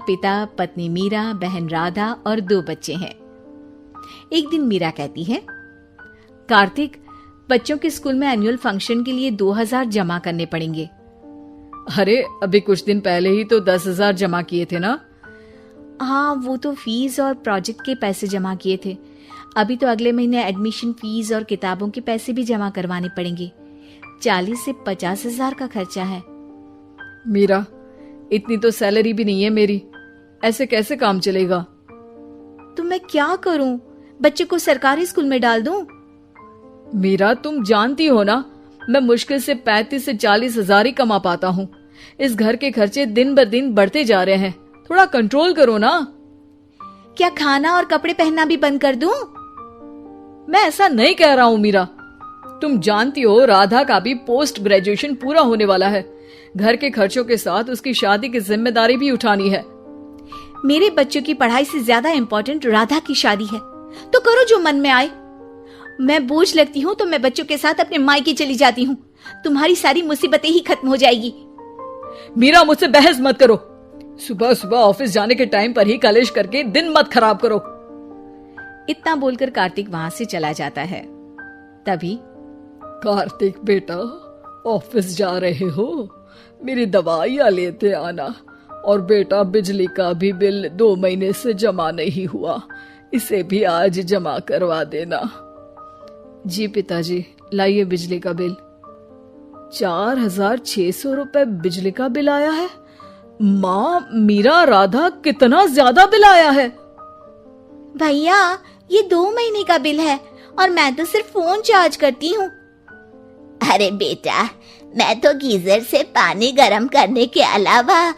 पिता, पत्नी मीरा, बहन राधा और 2 बच्चे हैं। एक दिन मीरा कहती है, कार्तिक, बच्चों के स्कूल में एनुअल फंक्शन के लिए 2000 जमा करने पड़ेंगे। अरे अभी कुछ दिन पहले ही तो 10,000 जमा किए थे ना। हाँ, वो तो फीस और प्रोजेक्ट के पैसे जमा किए थे। अभी तो अगले महीने एडमिशन फीस और किताबों के पैसे भी जमा करवाने पड़ेंगे। 40 से 50,000 का खर्चा है। मीरा, इतनी तो सैलरी भी नहीं है मेरी, ऐसे कैसे काम चलेगा? तो मैं क्या करूं? बच्चे को सरकारी स्कूल में डाल दूं? मीरा, तुम जानती हो ना, मैं मुश्किल से 35 से 40,000 ही कमा पाता हूँ। इस घर के खर्चे दिन ब दिन बढ़ते जा रहे हैं, थोड़ा कंट्रोल करो ना। क्या खाना और कपड़े पहनना भी बंद कर दूं? मैं ऐसा नहीं कह रहा हूँ मीरा। तुम जानती हो राधा का भी पोस्ट ग्रेजुएशन पूरा होने वाला है। घर के खर्चों के साथ उसकी शादी की जिम्मेदारी भी उठानी है। मेरे बच्चों की पढ़ाई से ज्यादा इम्पोर्टेंट राधा की शादी है, तो करो जो मन में आए। मैं बोझ लगती हूँ तो मैं बच्चों के साथ अपने मायके चली जाती हूँ। तुम्हारी सारी मुसीबतें ही खत्म हो जाएगी। मीरा, मुझसे बहस मत करो। सुबह सुबह ऑफिस जाने के टाइम पर ही कलेश करके दिन मत खराब करो। इतना बोलकर कार्तिक वहां से चला जाता है। तभी, कार्तिक बेटा, ऑफिस जा रहे हो? मेरी दवाइयां लेते आना। और बेटा, बिजली का भी बिल 2 महीने से जमा नहीं हुआ, इसे भी आज जमा करवा देना। जी पिताजी, लाइए बिजली का बिल। 4,600 रुपए बिजली का बिल आया है। माँ, मीरा, राधा, कितना ज्यादा बिल आया है। भैया, ये 2 महीने का बिल है और मैं तो सिर्फ फोन चार्ज करती हूँ। अरे बेटा, मैं तो गीजर से पानी गर्म करने के अलावा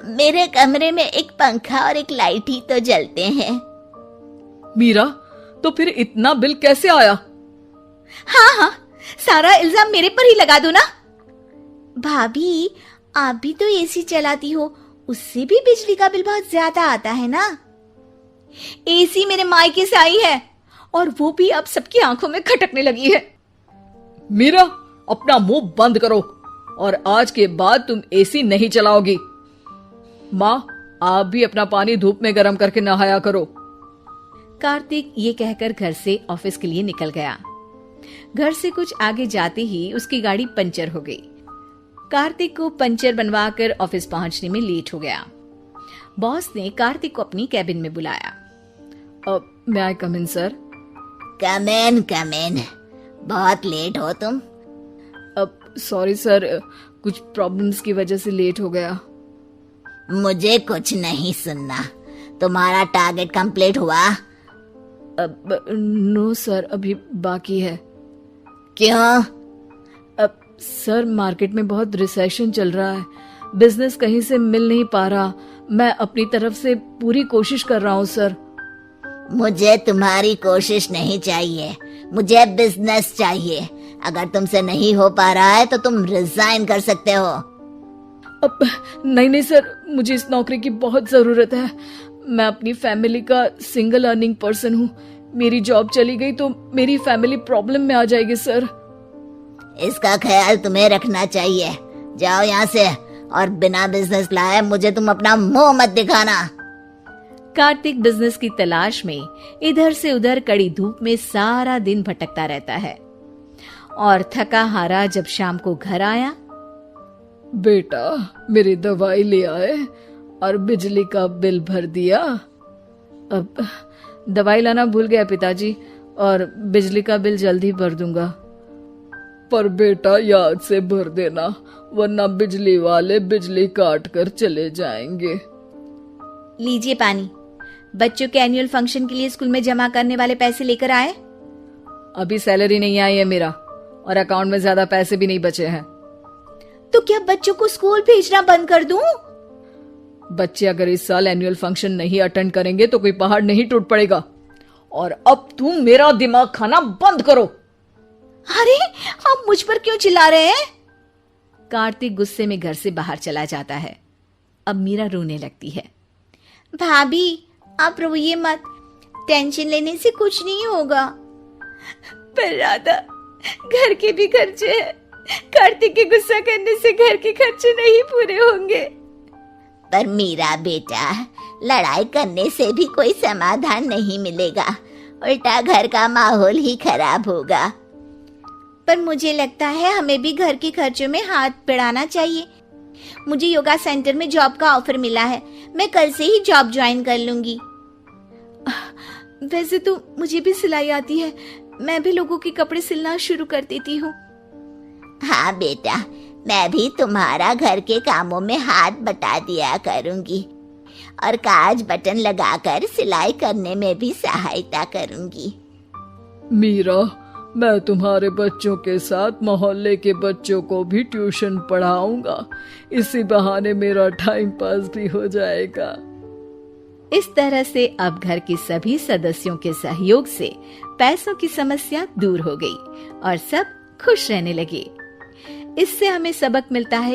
मेरे कमरे में एक पंखा और एक लाइट ही तो जलते हैं। मीरा, तो फिर इतना बिल कैसे आया? हाँ, सारा इल्जाम मेरे पर ही लगा दो ना। भाभी, आप भी तो एसी चलाती हो, उससे भी बिजली का बिल बहुत ज्यादा आता है ना। एसी मेरे मायके से आई है और वो भी अब सबकी आंखों में खटकने लगी है। मीरा, अपना मुंह बंद करो और आज के बाद तुम एसी नहीं चलाओगी। माँ, आप भी अपना पानी धूप में गर्म करके नहाया करो। कार्तिक ये कहकर घर से ऑफिस के लिए निकल गया। घर से कुछ आगे जाते ही उसकी गाड़ी पंचर हो गई। कार्तिक को पंचर बनवाकर ऑफिस पहुंचने में लेट हो गया। बॉस ने कार्तिक को अपनी कैबिन में बुलाया। मे आई कम इन सर? कम इन। बहुत लेट हो तुम। सॉरी सर, कुछ प्रॉब्लम्स की वजह से लेट हो गया। मुझे कुछ नहीं सुनना। तुम्हारा टारगेट कंप्लीट हुआ? नो सर, अभी बाकी है। क्यों? सर, मार्केट में बहुत रिसेशन चल रहा है, बिजनेस कहीं से मिल नहीं पा रहा। मैं अपनी तरफ से पूरी कोशिश कर रहा हूँ सर। मुझे तुम्हारी कोशिश नहीं चाहिए, मुझे बिजनेस चाहिए। अगर तुमसे नहीं हो पा रहा है तो तुम रिजाइन कर सकते हो। अब नहीं सर, मुझे इस नौकरी की बहुत जरूरत है। मैं अपनी फैमिली का सिंगल अर्निंग पर्सन हूँ। मेरी जॉब चली गई तो मेरी फैमिली प्रॉब्लम में आ जाएगी सर। इसका ख्याल तुम्हें रखना चाहिए। जाओ यहाँ से, और बिना बिजनेस लाए मुझे तुम अपना मुंह मत दिखाना। कार्तिक बिजनेस की तलाश में इधर से उधर कड़ी धूप में सारा दिन भटकता रहता है और थका हारा जब शाम को घर आया। बेटा, मेरी दवाई ले आए और बिजली का बिल भर दिया? अब दवाई लाना भूल गया पिताजी, और बिजली का बिल जल्दी भर दूंगा। पर बेटा, याद से भर देना, वरना बिजली वाले बिजली काट कर चले जाएंगे। लीजिए पानी। बच्चों के एनुअल फंक्शन के लिए स्कूल में जमा करने वाले पैसे लेकर आए? अभी सैलरी नहीं आई है मेरा, और अकाउंट में ज्यादा पैसे भी नहीं बचे हैं। तो क्या बच्चों को स्कूल भेजना बंद कर दूं? बच्चे अगर इस साल एनुअल फंक्शन नहीं अटेंड करेंगे तो कोई पहाड़ नहीं टूट पड़ेगा। और अब तुम मेरा दिमाग खाना बंद करो। अरे, आप मुझ पर क्यों चिल्ला रहे हैं? कार्तिक गुस्से में घर से बाहर चला जाता है। अब मीरा रोने लगती है। भाभी, आप रोइए मत, टेंशन लेने से कुछ नहीं होगा। पर राधा, घर के भी खर्चे हैं। कार्तिक के गुस्सा करने से घर के खर्चे नहीं पूरे होंगे। पर मीरा बेटा, लड़ाई करने से भी कोई समाधान नहीं मिलेगा, उल्टा घर का माहौल ही खराब होगा। पर मुझे लगता है हमें भी घर के खर्चों में हाथ बढ़ाना चाहिए। मुझे योगा सेंटर में जॉब का ऑफर मिला है, मैं कल से ही जॉब ज्वाइन कर लूंगी। वैसे तो मुझे भी सिलाई आती है, मैं भी लोगों के कपड़े सिलना शुरू कर देती हूँ। हाँ बेटा, मैं भी तुम्हारा घर के कामों में हाथ बटा दिया करूंगी और काज बटन लगाकर सिलाई करने में भी सहायता करूंगी। मीरा, मैं तुम्हारे बच्चों के साथ मोहल्ले के बच्चों को भी ट्यूशन पढ़ाऊंगा। इसी बहाने मेरा टाइम पास भी हो जाएगा। इस तरह से अब घर के सभी सदस्यों के सहयोग से पैसों की समस्या दूर हो गई और सब खुश रहने लगे। इससे हमें सबक मिलता है